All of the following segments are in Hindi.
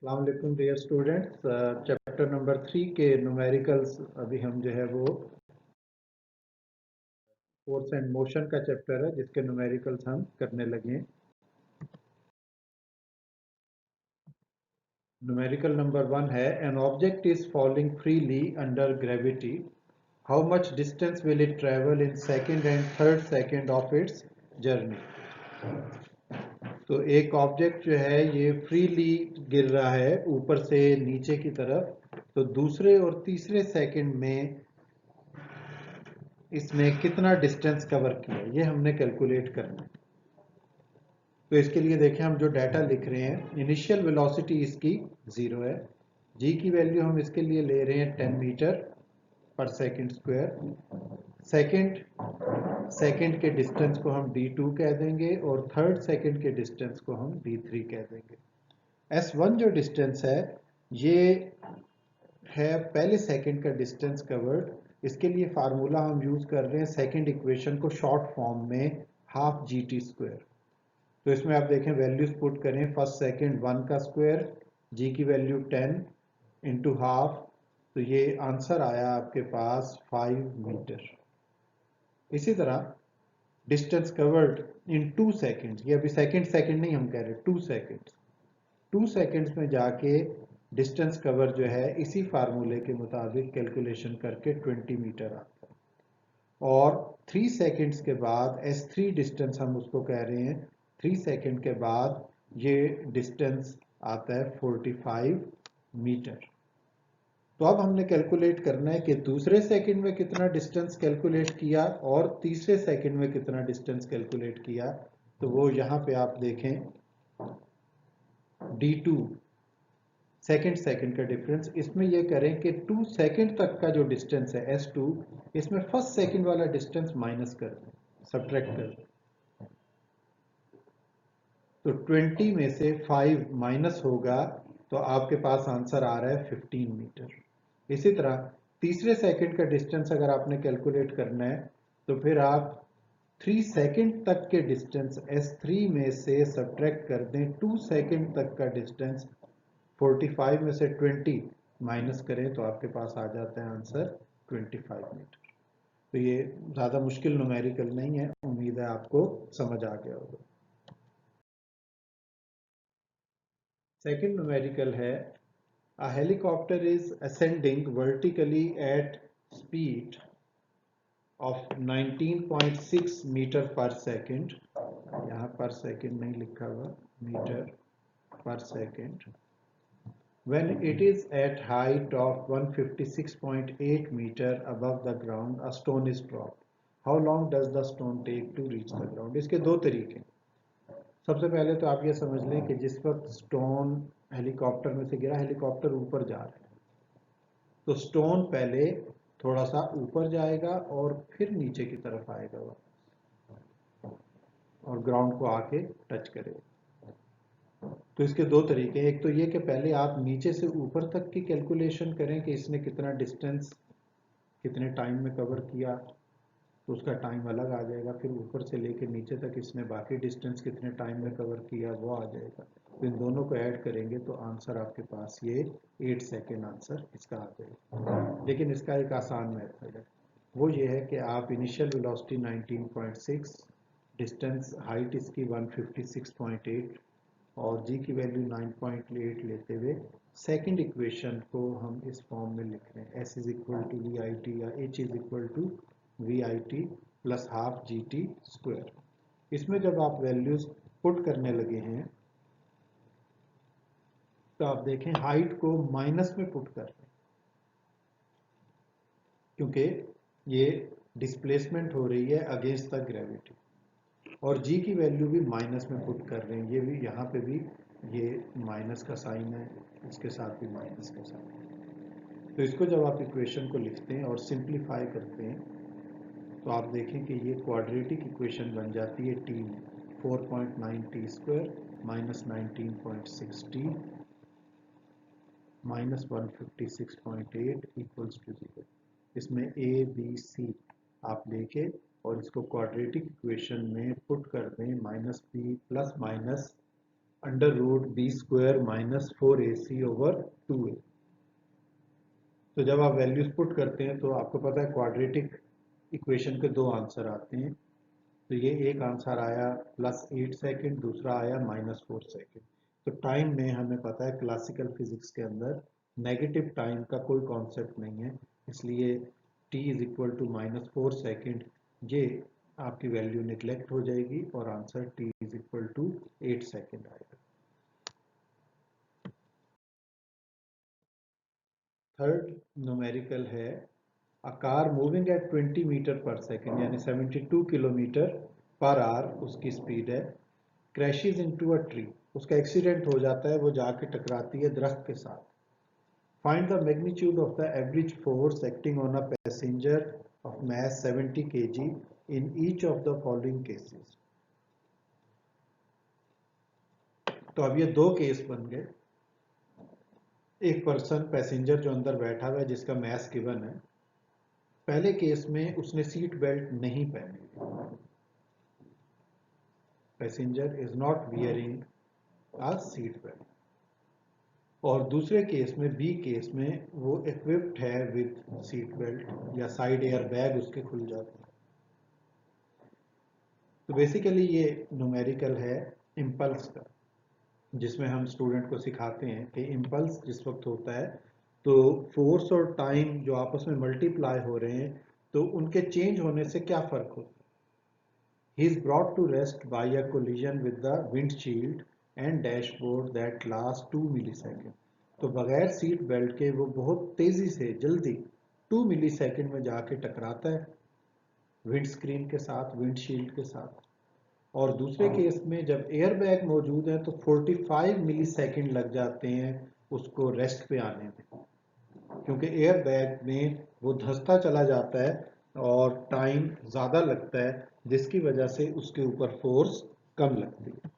अस्सलाम वालेकुम डियर स्टूडेंट्स। चैप्टर नंबर 3 के न्यूमेरिकल्स अभी हम जो है वो फोर्स एंड मोशन का चैप्टर है जिसके न्यूमेरिकल्स हम करने लगे हैं। न्यूमेरिकल नंबर 1 है an object is falling freely under gravity, how much distance will it travel in second and third second of its journey. तो एक ऑब्जेक्ट जो है ये फ्रीली गिर रहा है ऊपर से नीचे की तरफ, तो दूसरे और तीसरे सेकंड में इसने कितना डिस्टेंस कवर किया ये हमने कैलकुलेट करना है। तो इसके लिए देखें, हम जो डाटा लिख रहे हैं, इनिशियल वेलोसिटी इसकी 0 है। जी की वैल्यू हम इसके लिए ले रहे हैं 10 मीटर पर सेकंड स्क्वायर। सेकंड के डिस्टेंस को हम d2 कह देंगे और थर्ड सेकंड के डिस्टेंस को हम d3 कह देंगे। s1 जो डिस्टेंस है ये है पहले सेकंड का डिस्टेंस कवर्ड। इसके लिए फार्मूला हम यूज कर रहे हैं सेकंड इक्वेशन को शॉर्ट फॉर्म में हाफ जी टी स्क्वायर। तो इसमें आप देखें वैल्यूज पुट करें, फर्स्ट सेकंड 1 का स्क्वायर, जी की वैल्यू 10 इंटू हाफ, तो ये आंसर आया आपके पास 5 मीटर। इसी तरह डिस्टेंस कवर्ड इन 2 सेकंड्स, ये अभी सेकंड सेकंड नहीं हम कह रहे, 2 सेकंड्स, 2 सेकंड्स में जाके डिस्टेंस कवर जो है इसी फार्मूले के मुताबिक कैलकुलेशन करके 20 मीटर आता है। और 3 सेकंड्स के बाद S3 डिस्टेंस हम उसको कह रहे हैं, 3 सेकंड के बाद ये डिस्टेंस आता है 45 मीटर। तो अब हमने कैलकुलेट करना है कि दूसरे सेकंड में कितना डिस्टेंस कैलकुलेट किया और तीसरे सेकंड में कितना डिस्टेंस कैलकुलेट किया। तो वो यहाँ पे आप देखें D2 सेकंड का डिफरेंस, इसमें ये करें कि 2 सेकंड तक का जो डिस्टेंस है S2, इसमें फर्स्ट सेकंड वाला डिस्टेंस माइनस कर दें, सब्ट्रैक्ट कर दें। तो 20 में से 5 माइनस होगा तो आपके पास आंसर आ रहा है 15 मीटर। इसी तरह तीसरे सेकंड का डिस्टेंस अगर आपने कैलकुलेट करना है तो फिर आप 3 सेकंड तक के डिस्टेंस S3 में से सब्ट्रैक्ट कर दें 2 सेकंड तक का डिस्टेंस, 45 में से 20 माइनस करें तो आपके पास आ जाता है आंसर 25 मीटर। तो ये ज़्यादा मुश्किल न्यूमेरिकल नहीं है, उम्मीद है आपको समझ आ गया होगा। सेकंड न्यूमेरिकल है a helicopter is ascending vertically at speed of 19.6 metre पर सेकंड, यहाँ पर सेकंड नहीं लिखा हुआ, मीटर पर second, when it is at height of 156.8 meter above the ground a stone is dropped, how long does the stone take to reach the ground। इसके दो तरीके। सबसे पहले तो आप ये समझ लें कि जिस वक्त स्टोन हेलीकॉप्टर में से गिरा, हेलीकॉप्टर ऊपर जा रहा है, तो स्टोन पहले थोड़ा सा ऊपर जाएगा और फिर नीचे की तरफ आएगा और ग्राउंड को आके टच करेगा। तो इसके दो तरीके, एक तो ये कि पहले आप नीचे से ऊपर तक की कैलकुलेशन करें कि इसने कितना डिस्टेंस कितने टाइम में कवर किया, तो उसका टाइम अलग आ जाएगा। फिर ऊपर से लेकर नीचे तक इसने बाकी डिस्टेंस कितने टाइम में कवर किया वो आ जाएगा। तो इन दोनों को ऐड करेंगे तो आंसर आपके पास ये 8 सेकेंड आंसर इसका आ जाएगा। लेकिन इसका एक आसान मेथड है, वो ये है कि आप इनिशियल वेलोसिटी 19.6, डिस्टेंस हाइट इसकी 156.8 और जी की वैल्यू 9.8 लेते हुए सेकंड इक्वेशन को हम इस फॉर्म में लिख रहे हैं, S is equal to v i t या H is equal to v i t plus half g t square. इसमें जब आप वैल्यूज पुट करने लगे हैं तो आप देखें हाइट को माइनस में पुट कर रहे हैं, क्योंकि ये डिस्प्लेसमेंट हो रही है अगेंस्ट द ग्रेविटी, और जी की वैल्यू भी माइनस में पुट कर रहे हैं। ये भी यहाँ पे भी ये माइनस का साइन है, इसके साथ भी माइनस का साइन है। तो इसको जब आप इक्वेशन को लिखते हैं और सिंप्लीफाई करते हैं तो आप देखें कि ये क्वाड्रेटिक इक्वेशन बन जाती है टी में, 4.9 t square minus 19.6 t minus 156.8 equals to 0। इसमें ए बी सी आप लेके और इसको क्वाड्रेटिक इक्वेशन में पुट कर दें, minus b plus minus under root b square minus 4ac/2a। तो जब आप वैल्यूज पुट करते हैं तो आपको पता है क्वाड्रेटिक इक्वेशन के दो आंसर आते हैं। तो ये एक आंसर आया +8 सेकेंड, दूसरा आया -4 सेकेंड। तो टाइम में हमें पता है क्लासिकल फिजिक्स के अंदर नेगेटिव टाइम का कोई कॉन्सेप्ट नहीं है, इसलिए t is equal to -4 second, ये आपकी वैल्यू निगलेक्ट हो जाएगी और answer t is equal to 8 second आएगा। थर्ड न्यूमेरिकल है a car moving at 20 metre पर सेकेंड यानी 72 किलोमीटर पर आवर उसकी स्पीड है, क्रैशेज इनटू अ ट्री, उसका एक्सीडेंट हो जाता है, वो जाके टकराती है दरख्त के साथ। Find the magnitude of the average force acting on a passenger of mass 70 kg in each of the following cases. तो अब ये दो केस बन गए। एक पर्सन पैसेंजर जो अंदर बैठा हुआ है जिसका मैस गिवन है, पहले केस में उसने सीट बेल्ट नहीं पहनी, passenger is not wearing a seat belt. और दूसरे केस में बी केस में वो इक्विप्ड है विद सीट बेल्ट या साइड एयर बैग उसके खुल जाते हैं। तो बेसिकली ये न्यूमेरिकल है इम्पल्स का, जिसमें हम स्टूडेंट को सिखाते हैं कि इम्पल्स जिस वक्त होता है तो फोर्स और टाइम जो आपस में मल्टीप्लाई हो रहे हैं तो उनके चेंज होने से क्या फर्क होता है। He is brought to rest by a collision with the windshield and dashboard that lasts 2 millisecond. तो बगैर सीट बेल्ट के वो बहुत तेजी से जल्दी 2 मिलीसेकेंड में जाके टकराता है विंड स्क्रीन के साथ, विंडशील्ड के साथ। और दूसरे केस में जब एयर बैग मौजूद है तो 45 मिलीसेकेंड लग जाते हैं उसको रेस्ट पे आने में, क्योंकि एयर बैग में वो धंसता चला जाता है और टाइम ज़्यादा लगता है, जिसकी वजह से उसके ऊपर फोर्स कम लगती है।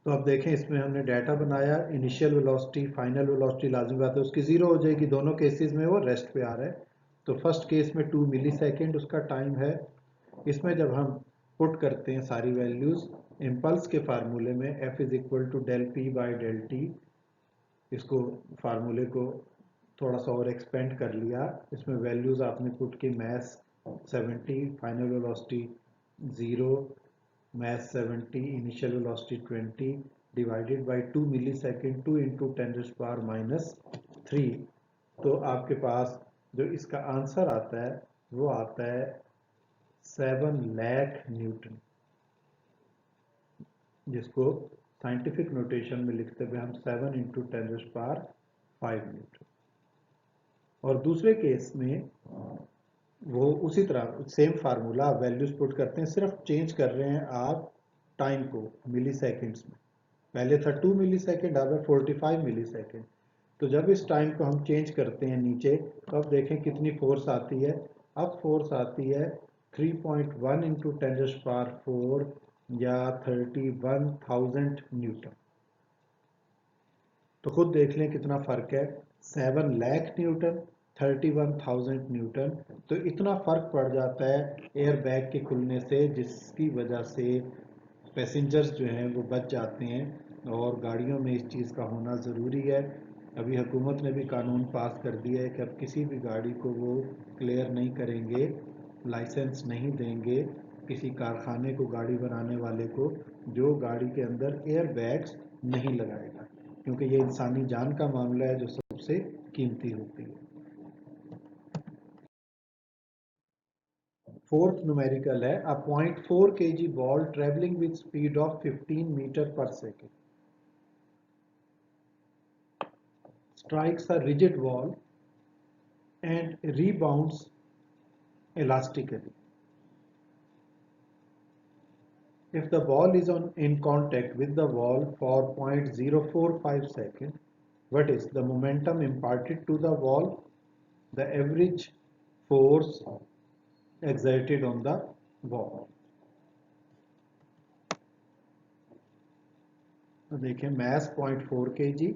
तो अब देखें इसमें हमने डाटा बनाया, इनिशियल वेलोसिटी फाइनल वेलोसिटी लाजमी बात है उसकी ज़ीरो हो जाएगी, दोनों केसेस में वो रेस्ट पे आ रहा है। तो फर्स्ट केस में 2 मिलीसेकेंड उसका टाइम है। इसमें जब हम पुट करते हैं सारी वैल्यूज़ इम्पल्स के फार्मूले में F is equal to del P/del T, इसको फार्मूले को थोड़ा सा और एक्सपेंड कर लिया, इसमें वैल्यूज आपने पुट की mass 70, final velocity 0, mass 70, initial velocity 20 divided by 2 millisecond, 2 into 10⁻³ तो आपके पास जो इसका आंसर आता है वो आता है 7 लाख न्यूटन, जिसको साइंटिफिक नोटेशन में लिखते हुए हम 7 इंटू 10⁵ न्यूटन। और दूसरे केस में वो उसी तरह सेम फार्मूला वैल्यूज पुट करते हैं, सिर्फ चेंज कर रहे हैं आप टाइम को मिली सेकेंड्स में। पहले था 2 मिली सेकेंड, अब है 45 मिली सेकेंड। तो जब इस टाइम को हम चेंज करते हैं नीचे तो अब देखें कितनी फोर्स आती है। अब फोर्स आती है 3.1 इंटू 10⁴ या 31,000 न्यूटन। तो खुद देख लें कितना फर्क है, 7 लाख न्यूटन, 31,000 न्यूटन। तो इतना फर्क पड़ जाता है एयर बैग के खुलने से, जिसकी वजह से पैसेंजर्स जो हैं वो बच जाते हैं और गाड़ियों में इस चीज़ का होना ज़रूरी है। अभी हुकूमत ने भी कानून पास कर दिया है कि अब किसी भी गाड़ी को वो क्लियर नहीं करेंगे, लाइसेंस नहीं देंगे किसी कारखाने को, गाड़ी बनाने वाले को, जो गाड़ी के अंदर एयर बैग्स नहीं लगाएगा, क्योंकि ये इंसानी जान का मामला है जो सबसे कीमती होती है। फोर्थ न्यूमेरिकल है a 0.4 kg ball travelling with speed of 15 metre पर second strikes a rigid wall and rebounds elastically. If the ball is in contact with the wall for 0.045 seconds, what is the momentum imparted to the wall, the average force exerted on the wall? तो देखिए मैस 0.4 kg,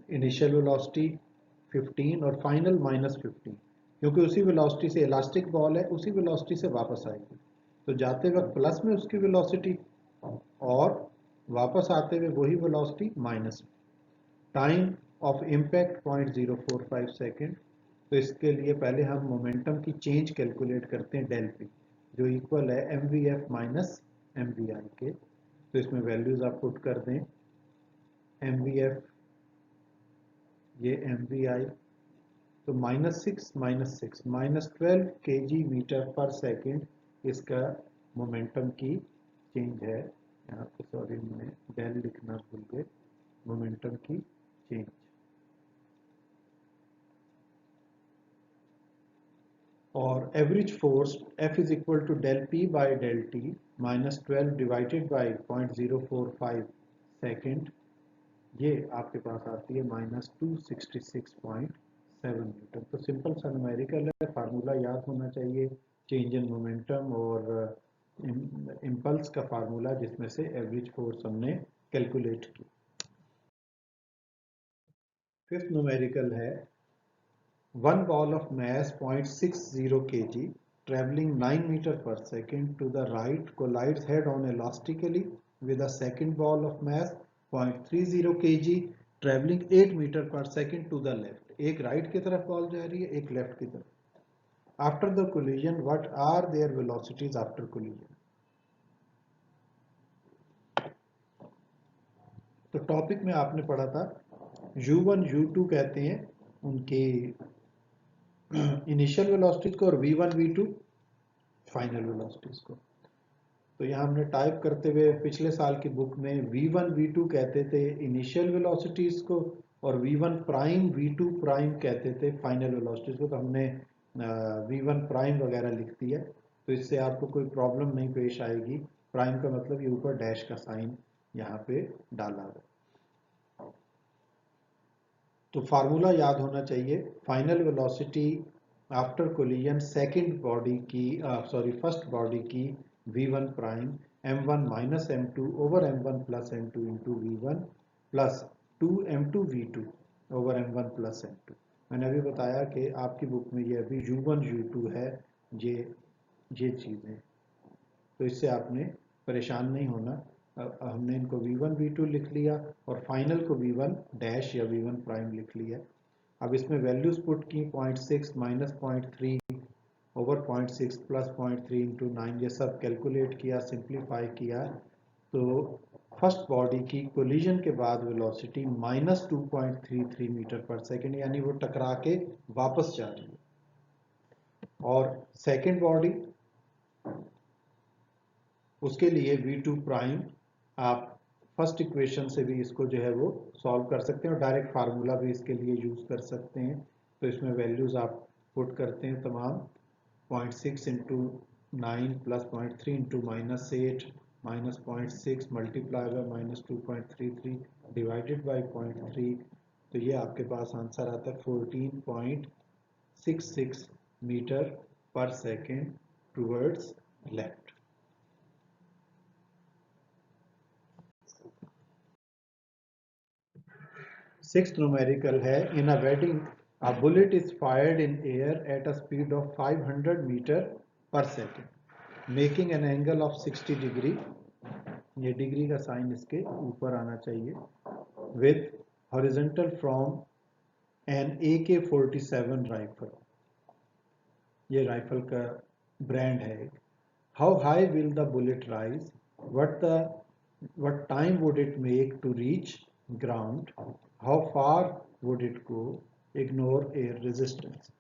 इनिशियल वेलोसिटी 15 और फाइनल -15, क्योंकि उसी वेलोसिटी से इलास्टिक बॉल है उसी वेलोसिटी से वापस आएगी। तो जाते वक्त प्लस में उसकी वेलोसिटी और वापस आते हुए वही velocity minus time of impact 0.045 second. तो इसके लिए पहले हम मोमेंटम की चेंज कैलकुलेट करते हैं डेल पी, जो इक्वल है M V F minus M V I के। तो इसमें वैल्यूज आप पुट कर दें, एम वी एफ, ये एम वी आई, तो -6 -12 kg मीटर पर सेकेंड इसका मोमेंटम की चेंज है। यहाँ पे सॉरी मैंने डेल लिखना भूल गए, मोमेंटम की चेंज। और average force F is equal to del p by del t -12 divided by 0.045 second, ये आपके पास आती है -266.7 न्यूटन। तो सिंपल सा न्यूमेरिकल है, फार्मूला याद होना चाहिए, चेंज इन मोमेंटम और इम्पल्स का फार्मूला जिसमें से एवरेज फोर्स हमने कैलकुलेट की। फिफ्थ न्यूमेरिकल है, one ball of mass 0.60 kg traveling 9 meter per second to the right collides head on elastically with a second ball of mass 0.30 kg traveling 8 meter per second to the left। एक राइट की तरफ बॉल जा रही है, एक लेफ्ट की तरफ। After the collision what are their velocities after collision. तो टॉपिक में आपने पढ़ा था u1 u2 कहते हैं उनकी इनिशियल वेलोसिटीज को, और v1 v2 फाइनल वेलोसिटीज को। तो यहाँ हमने टाइप करते हुए पिछले साल की बुक में v1 v2 कहते थे इनिशियल वेलोसिटीज को, और v1 प्राइम v2 प्राइम कहते थे फाइनल वेलोसिटीज को। तो हमने v1 प्राइम वगैरह लिख दिया, तो इससे आपको कोई प्रॉब्लम नहीं पेश आएगी। प्राइम का मतलब ये ऊपर डैश का साइन यहाँ पे डाला है। तो फार्मूला याद होना चाहिए, final velocity after collision second body की, सॉरी फर्स्ट बॉडी की v1 prime m1 minus m2 over m1 plus m2 into v1 plus 2 m2 v2 over m1 plus m2। मैंने अभी बताया कि आपकी बुक में ये अभी u1 u2 है, ये चीज़ें, तो इससे आपने परेशान नहीं होना। हमने इनको v1 v2 लिख लिया और फाइनल को v1 डैश या v1 प्राइम लिख लिया। अब इसमें वैल्यूज पुट की, 0.6 माइनस 0.3 ओवर 0.6 प्लस 0.3 इंटू 9, ये सब कैलकुलेट किया, सिंप्लीफाई किया। तो फर्स्ट बॉडी की कोलिजन के बाद वेलोसिटी -2.33 मीटर पर सेकेंड, यानी वो टकरा के वापस जा रही है। और सेकेंड बॉडी, उसके लिए v2 प्राइम, आप फर्स्ट इक्वेशन से भी इसको जो है वो सॉल्व कर सकते हैं और डायरेक्ट फार्मूला भी इसके लिए यूज कर सकते हैं। तो इसमें वैल्यूज आप पुट करते हैं तमाम, 0.6 into 9 plus 0.3 into -8 minus 0.6 multiply by -2.33 divided by 0.3। तो ये आपके पास आंसर आता है 14.66 मीटर पर second towards left. Sixth numerical है, in a wedding a bullet is fired in air at a speed of 500 meter per second making an angle of 60 degree, ये डिग्री का साइन इसके ऊपर आना चाहिए, with horizontal from an AK-47 rifle, ये राइफल का ब्रांड है। How high will the bullet rise? What time would it make to reach ground? How far would it go? Ignore air resistance।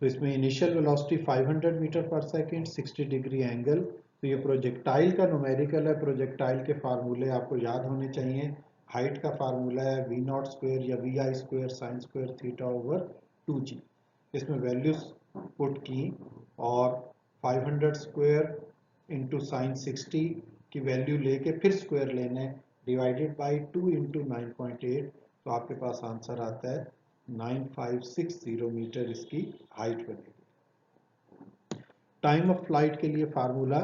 तो इसमें इनिशियल वेलोसिटी 500 मीटर पर सेकेंड, 60 डिग्री एंगल। तो ये प्रोजेक्टाइल का न्यूमेरिकल है। प्रोजेक्टाइल के फार्मूले आपको याद होने चाहिए। हाइट का फार्मूला है v नॉट स्क्वायर या we I square sine square theta over 2g। इसमें वैल्यूज पुट की और 500 स्क्वायर इंटू साइन 60 की वैल्यू लेके फिर स्क्वायर लेना है, डिवाइडेड बाई 2 इंटू 9.8। तो आपके पास आंसर आता है 9560 मीटर इसकी हाइट बनेगी। टाइम ऑफ फ्लाइट के लिए formula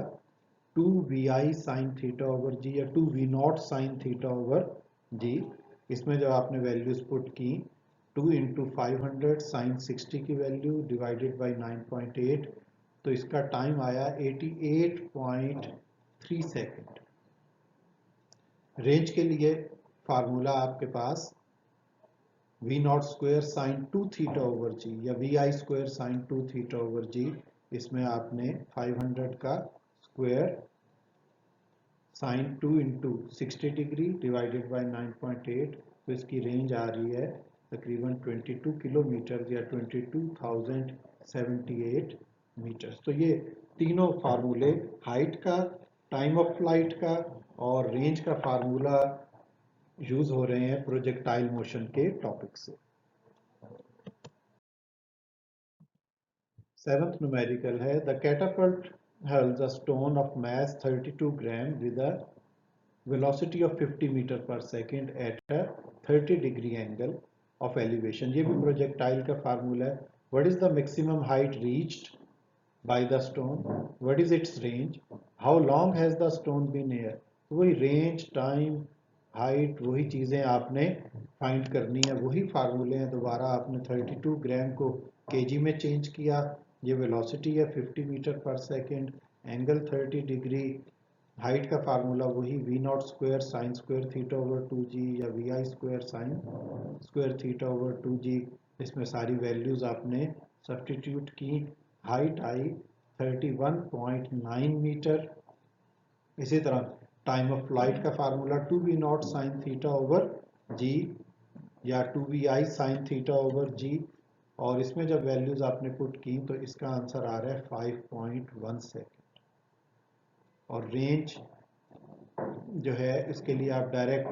2vi sine theta over G या 2v0 sign theta over G. इसमें जब आपने वैल्यूज पुट की, 2 इंटू 500 साइन 60 की वैल्यू डिवाइडेड बाई 9.8, तो इसका टाइम आया 88.3 सेकेंड। रेंज के लिए फार्मूला आपके पास V naught square sine 2 theta over G या we I square sine 2 theta over G. इसमें आपने 500 का square sine 2 into 60 degree divided by 9.8, तो इसकी रेंज आ रही है तकरीबन 22 किलोमीटर या 22,078 मीटर्स। तो ये तीनों फार्मूले हाइट का, टाइम ऑफ फ्लाइट का और रेंज का फार्मूला यूज हो रहे हैं प्रोजेक्टाइल मोशन के टॉपिक से। सेवंथ न्यूमेरिकल है the Catapult hurls a stone of mass 32 gram with a velocity of 50 meter per second at a 30 degree angle of elevation। ये भी प्रोजेक्टाइल का फार्मूला है। What is the maximum height reached by the stone? What is its range? How long has the stone been here? वही रेंज, टाइम, हाइट, वही चीज़ें आपने फाइंड करनी है, वही फार्मूले हैं। दोबारा आपने 32 ग्राम को केजी में चेंज किया, ये वेलोसिटी है 50 मीटर पर सेकेंड, एंगल 30 डिग्री, हाइट का फार्मूला वही V naught square sine square theta over 2g या we I square sine square theta over 2g। इसमें सारी वैल्यूज आपने सब्स्टिट्यूट की। हाइट आई 31.9 मीटर। इसी तरह टाइम ऑफ फ्लाइट का formula 2v naught sine theta over G या 2vi साइन थीटा ओवर जी। और इसमें जब वैल्यूज आपने पुट की तो इसका आंसर आ रहा है 5.1 सेकेंड। और रेंज जो है इसके लिए आप direct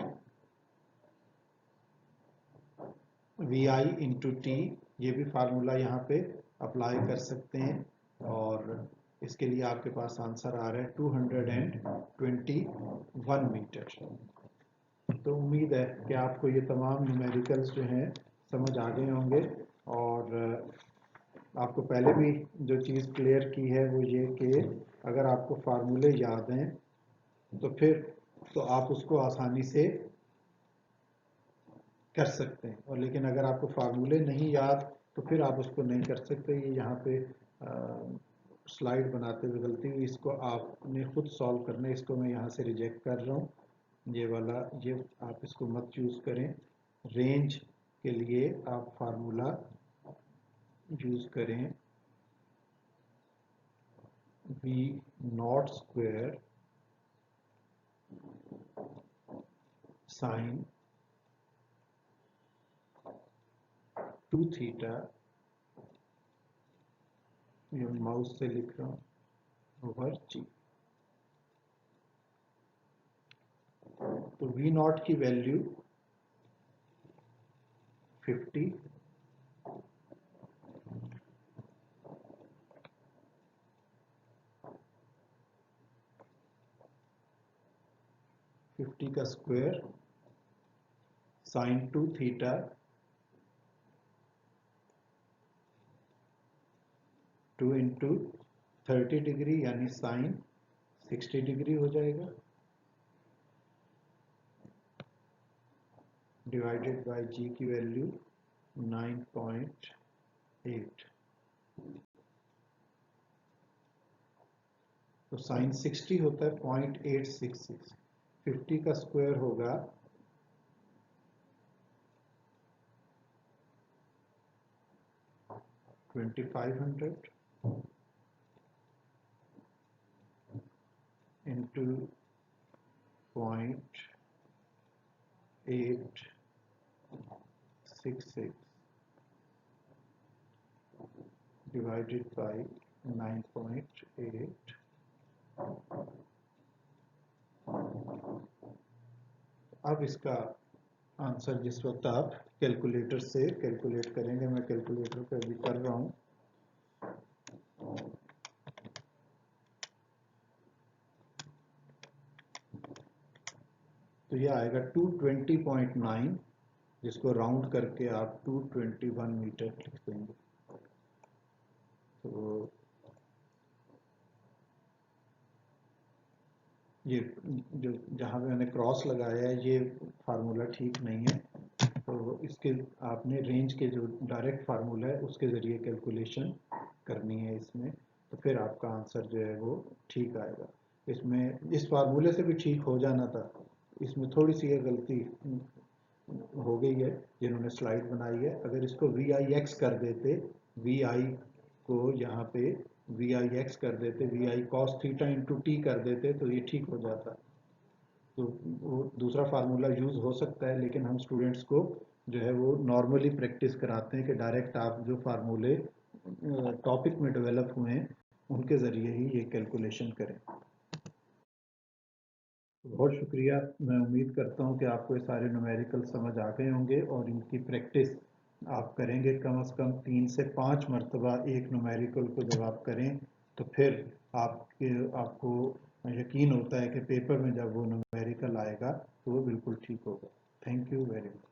v i into t, ये भी फार्मूला यहाँ पे अप्लाई कर सकते हैं। और इसके लिए आपके पास आंसर आ रहा है 221 मीटर। तो उम्मीद है कि आपको ये तमाम न्यूमेरिकल्स जो हैं समझ आ गए होंगे। और आपको पहले भी जो चीज़ क्लियर की है वो ये कि अगर आपको फार्मूले याद हैं तो फिर तो आप उसको आसानी से कर सकते हैं। और लेकिन अगर आपको फार्मूले नहीं याद तो फिर आप उसको नहीं कर सकते। ये यहाँ पे स्लाइड बनाते हुए गलती हुई, इसको आपने खुद सॉल्व करना है। इसको मैं यहाँ से रिजेक्ट कर रहा हूँ, ये वाला, ये आप इसको मत चूज़ करें। रेंज के लिए आप फार्मूला यूज़ करें v naught square sine 2 theta, ये माउस से लिख रहा हूँ, ओवर जी। तो वी नॉट की वैल्यू 50, का square sine 2 theta 2 into 30 degree यानी साइन 60 डिग्री हो जाएगा, डिवाइडेड बाय जी की वैल्यू 9.8। तो साइन 60 होता है 0.866। 50 का स्क्वायर होगा 2500 इंटू 0.866 डिवाइडेड बाय 9.8। अब इसका आंसर जिस वक्त आप कैलकुलेटर से कैलकुलेट करेंगे, मैं कैलकुलेटर पे अभी कर रहा हूँ, तो ये आएगा 220.9, जिसको राउंड करके आप 221 मीटर लिख देंगे। तो ये जो जहाँ पे मैंने क्रॉस लगाया है ये फार्मूला ठीक नहीं है, तो इसके आपने रेंज के जो डायरेक्ट फार्मूला है उसके ज़रिए कैलकुलेशन करनी है इसमें, तो फिर आपका आंसर जो है वो ठीक आएगा। इसमें इस फार्मूले से भी ठीक हो जाना था इसमें थोड़ी सी ये गलती हो गई है जिन्होंने स्लाइड बनाई है। अगर इसको वी आई एक्स कर देते, वी आई को यहाँ पे वी आई एक्स कर देते, v i cos theta into t कर देते तो ये ठीक हो जाता। तो वो दूसरा फार्मूला यूज़ हो सकता है, लेकिन हम स्टूडेंट्स को जो है वो नॉर्मली प्रैक्टिस कराते हैं कि डायरेक्ट आप जो फार्मूले टॉपिक में डेवलप हुए हैं उनके ज़रिए ही ये कैलकुलेशन करें। बहुत शुक्रिया। मैं उम्मीद करता हूँ कि आपको ये सारे न्यूमेरिकल समझ आ गए होंगे और इनकी प्रैक्टिस आप करेंगे कम से कम 3 से 5 मरतबा एक न्यूमेरिकल को जब आप करें तो फिर आपको यकीन होता है कि पेपर में जब वो न्यूमेरिकल आएगा तो वो बिल्कुल ठीक होगा। Thank you very much.